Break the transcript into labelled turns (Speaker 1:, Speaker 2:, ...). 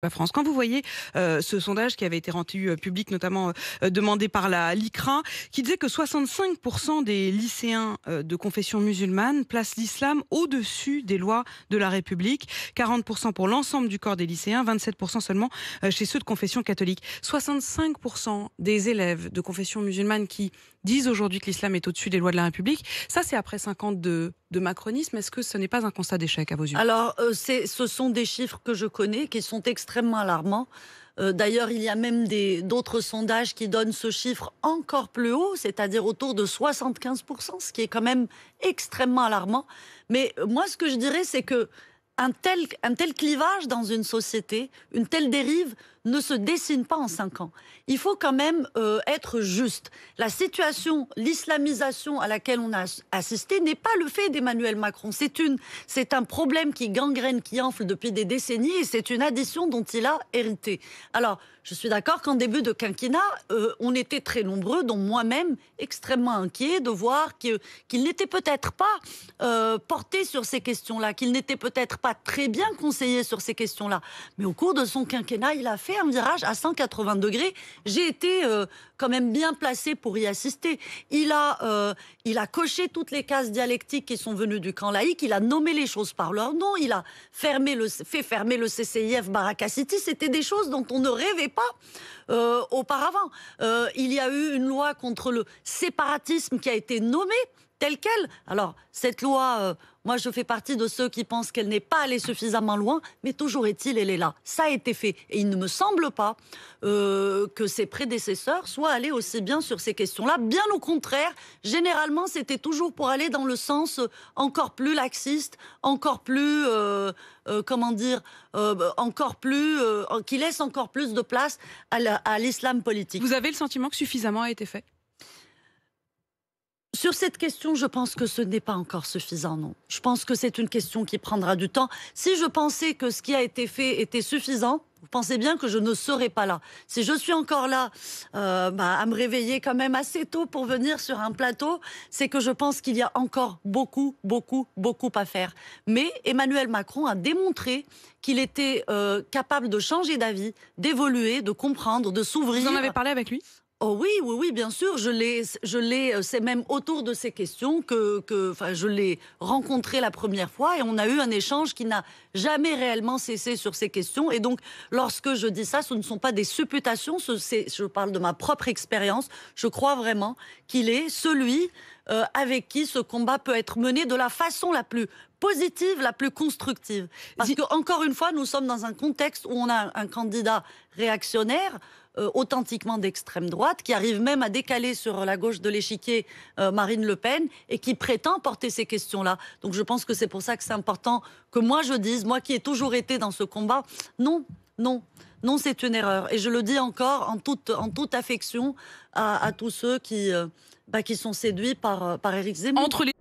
Speaker 1: La France. Quand vous voyez ce sondage qui avait été rendu public, notamment demandé par l'ICRA, qui disait que 65% des lycéens de confession musulmane placent l'islam au-dessus des lois de la République, 40% pour l'ensemble du corps des lycéens, 27% seulement chez ceux de confession catholique. 65% des élèves de confession musulmane qui disent aujourd'hui que l'islam est au-dessus des lois de la République, ça c'est après 5 ans de macronisme. Est-ce que ce n'est pas un constat d'échec à vos yeux?
Speaker 2: Alors, ce sont des chiffres que je connais, qui sont extrêmement alarmants. D'ailleurs, il y a même d'autres sondages qui donnent ce chiffre encore plus haut, c'est-à-dire autour de 75%, ce qui est quand même extrêmement alarmant. Mais moi, ce que je dirais, c'est que un tel clivage dans une société, une telle dérive, ne se dessine pas en 5 ans. Il faut quand même être juste. La situation, l'islamisation à laquelle on a assisté n'est pas le fait d'Emmanuel Macron. C'est un problème qui gangrène, qui enfle depuis des décennies, et c'est une addition dont il a hérité. Alors, je suis d'accord qu'en début de quinquennat, on était très nombreux, dont moi-même, extrêmement inquiets de voir qu'il n'était peut-être pas porté sur ces questions-là, qu'il n'était peut-être pas très bien conseillé sur ces questions-là. Mais au cours de son quinquennat, il a fait un virage à 180 degrés. J'ai été quand même bien placée pour y assister. Il a coché toutes les cases dialectiques qui sont venues du camp laïque. Il a nommé les choses par leur nom. Il a fait fermer le CCIF Baraka City. C'était des choses dont on ne rêvait pas auparavant. Il y a eu une loi contre le séparatisme qui a été nommée telle quelle. Alors, cette loi, moi je fais partie de ceux qui pensent qu'elle n'est pas allée suffisamment loin, mais toujours est-il, elle est là. Ça a été fait. Et il ne me semble pas que ses prédécesseurs soient allés aussi bien sur ces questions-là. Bien au contraire, généralement, c'était toujours pour aller dans le sens encore plus laxiste, encore plus, qui laisse encore plus de place à l'islam politique.
Speaker 1: Vous avez le sentiment que suffisamment a été fait?
Speaker 2: Sur cette question, je pense que ce n'est pas encore suffisant, non. Je pense que c'est une question qui prendra du temps. Si je pensais que ce qui a été fait était suffisant, vous pensez bien que je ne serais pas là. Si je suis encore là à me réveiller quand même assez tôt pour venir sur un plateau, c'est que je pense qu'il y a encore beaucoup, beaucoup, beaucoup à faire. Mais Emmanuel Macron a démontré qu'il était capable de changer d'avis, d'évoluer, de comprendre, de s'ouvrir.
Speaker 1: Vous en avez parlé avec lui?
Speaker 2: Oh oui, oui, oui, bien sûr. C'est même autour de ces questions que je l'ai rencontré la première fois et on a eu un échange qui n'a jamais réellement cessé sur ces questions. Et donc, lorsque je dis ça, ce ne sont pas des supputations, je parle de ma propre expérience. Je crois vraiment qu'il est celui avec qui ce combat peut être mené de la façon la plus positive, la plus constructive. Parce que, encore une fois, nous sommes dans un contexte où on a un candidat réactionnaire, authentiquement d'extrême droite, qui arrive même à décaler sur la gauche de l'échiquier Marine Le Pen et qui prétend porter ces questions-là. Donc je pense que c'est pour ça que c'est important que moi je dise, moi qui ai toujours été dans ce combat, non, non, non, c'est une erreur. Et je le dis encore en toute affection à tous ceux qui sont séduits par Éric Zemmour.
Speaker 1: Entre les